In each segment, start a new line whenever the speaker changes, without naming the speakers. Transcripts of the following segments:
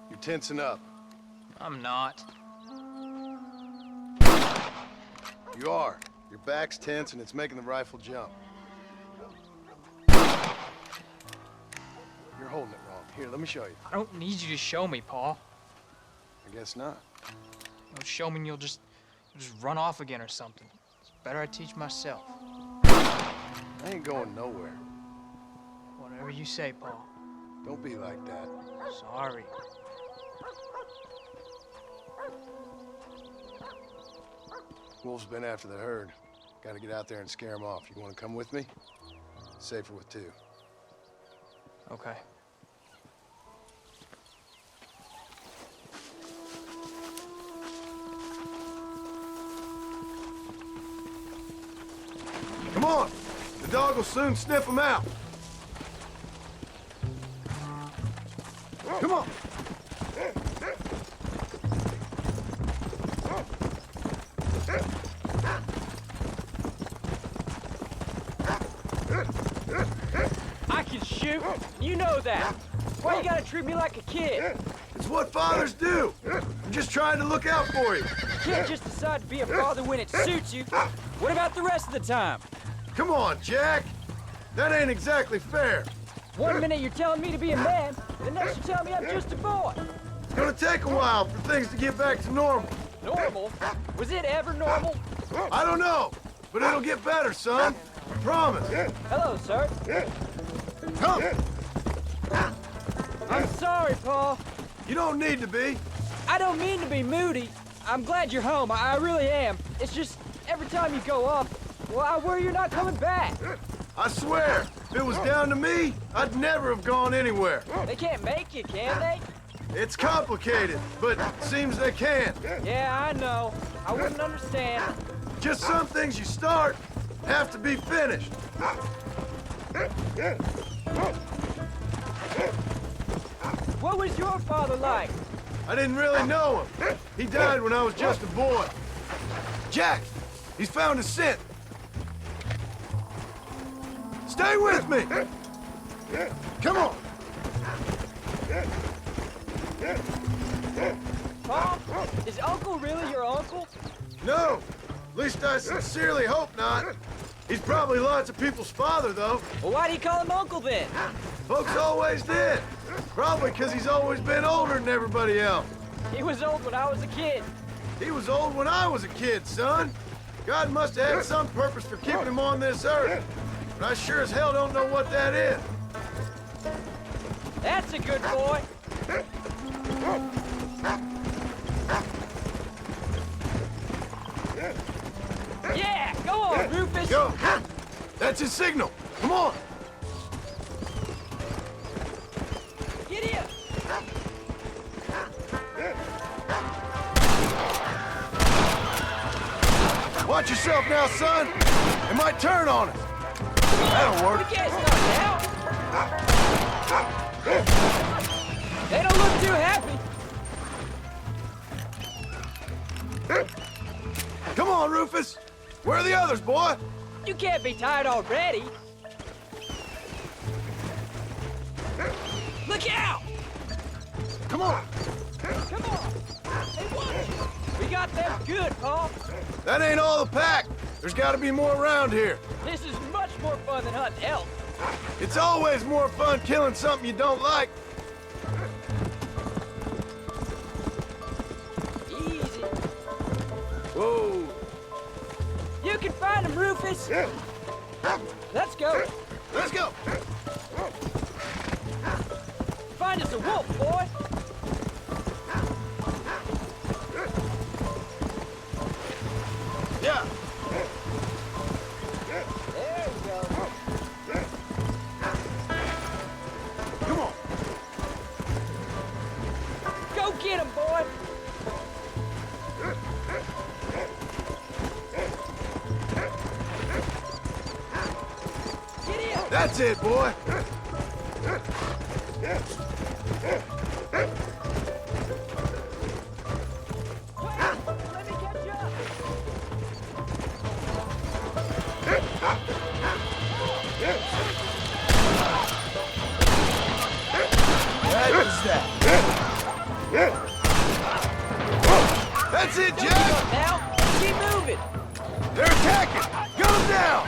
You're tensing up.
I'm not.
You are. Your back's tense and it's making the rifle jump. You're holding it wrong. Here, let me show you.
I don't need you to show me, Paul.
I guess not.
You'll show me and you'll just run off again or something. It's better I teach myself.
I ain't going nowhere.
Whatever you say, Paul.
Don't be like that.
Sorry.
Wolf's been after the herd. Gotta get out there and scare him off. You wanna come with me? Safer with two.
Okay.
Come on! The dog will soon sniff him out. Come on!
I can shoot. You know that. Why you gotta treat me like a kid?
It's what fathers do. I'm just trying to look out for you.
You can't just decide to be a father when it suits you. What about the rest of the time?
Come on, Jack. That ain't exactly fair.
1 minute you're telling me to be a man, the next you're telling me I'm just a boy.
It's gonna take a while for things to get back to normal.
Normal? Was it ever normal?
I don't know, but it'll get better, son. I promise.
Hello, sir.
Come.
I'm sorry, Paul.
You don't need to be.
I don't mean to be moody. I'm glad you're home. I really am. It's just every time you go off, well, I worry you're not coming back.
I swear, if it was down to me, I'd never have gone anywhere.
They can't make you, can they?
It's complicated, but seems they can.
Yeah, I know. I wouldn't understand.
Just some things you start have to be finished.
What was your father like?
I didn't really know him. He died when I was just a boy. Jack, he's found a scent. Stay with me. Come on.
Paul, is Uncle really your uncle?
No, at least I sincerely hope not. He's probably lots of people's father, though.
Well, why do you call him Uncle then?
Folks always did. Probably because he's always been older than everybody else.
He was old when I was a kid.
He was old when I was a kid, son. God must have had some purpose for keeping him on this earth. But I sure as hell don't know what that is.
That's a good boy. Yeah, go on, Rufus.
Go. That's his signal. Come on.
Get in.
Watch yourself now, son. It might turn on us. That'll work.
We can't stop now. They don't look too happy.
Come on, Rufus. Where are the others, boy?
You can't be tired already. Look out!
Come on.
Come on! Hey, watch! We got them good, Paul.
That ain't all the pack. There's got to be more around here.
This is much more fun than hunting elk.
It's always more fun killing something you don't like.
Easy.
Whoa.
You can find them, Rufus. Let's go.
Let's go.
Find us a wolf, boy.
Yeah.
There we go.
Come on.
Go get him, boy. Get in.
That's it, boy.
Let me catch you up.
That is that. That's it,
Don't give
Jack!
up now. Keep moving.
They're attacking! Gun them down!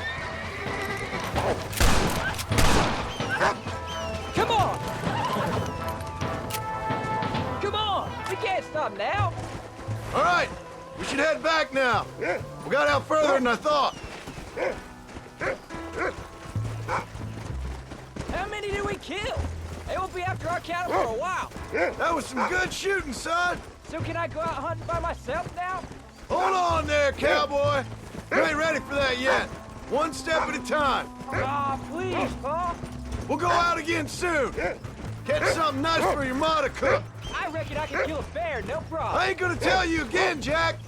Come on. Come on. We can't stop now.
All right, we should head back now. We got out further than I thought.
How many did we kill? They won't be after our cattle for a while.
That was some good shooting, son.
So can I go out hunting by myself now?
Hold on there, cowboy. You ain't ready for that yet. One step at a time.
Aw, please, Pa.
We'll go out again soon. Catch something nice for your ma to cook.
I reckon I can kill a bear, no problem.
I ain't gonna tell you again, Jack.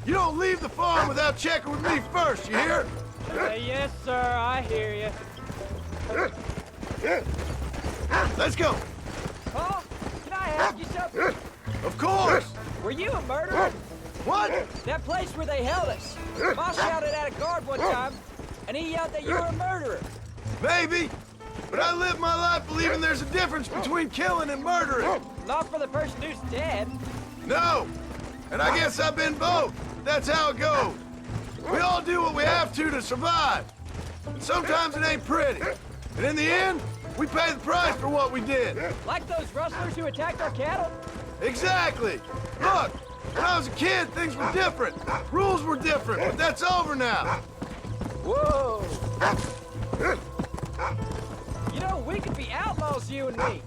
You don't leave the farm without checking with me first, you hear?
Yes, sir, I hear you.
Let's go.
Pa, can I ask you something?
Of course.
Were you a murderer?
What?
That place where they held us. Ma shouted at a guard one time, and he yelled that you were a murderer.
Maybe. But I live my life believing there's a difference between killing and murdering.
Not for the person who's dead.
No. And I guess I've been both. That's how it goes. We all do what we have to survive. And sometimes it ain't pretty. And in the end, we pay the price for what we did.
Like those rustlers who attacked our cattle?
Exactly. Look, when I was a kid, things were different. Rules were different, but that's over now.
Whoa. You know, we could be outlaws, you and me.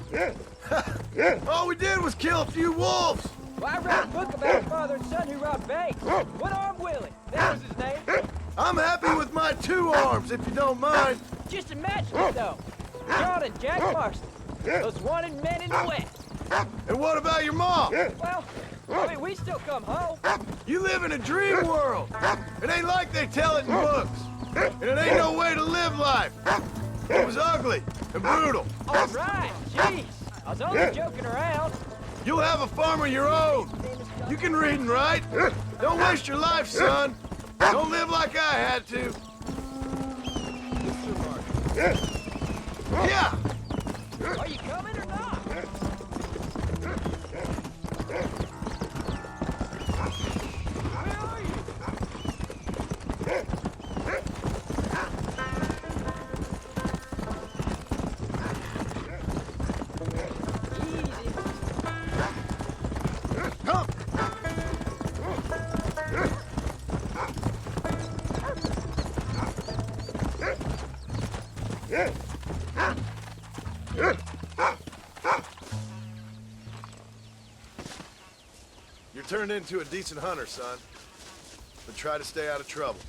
All we did was kill a few wolves.
Well, I read a book about a father and son who robbed banks. One-Arm Willie, that was his name.
I'm happy with my 2 arms, if you don't mind.
Just imagine it, though. John and Jack Marston, those wanted men in the West.
And what about your mom?
Well, I mean, we still come home.
You live in a dream world. It ain't like they tell it in books. And it ain't no way to live life. It was ugly and brutal.
All right, jeez. I was only joking around.
You'll have a farm of your own. You can read and write. Don't waste your life, son. Don't live like I had to. Yeah.
Are you coming or not? Where are you? Easy.
Come. You're turned into a decent hunter, son. But try to stay out of trouble.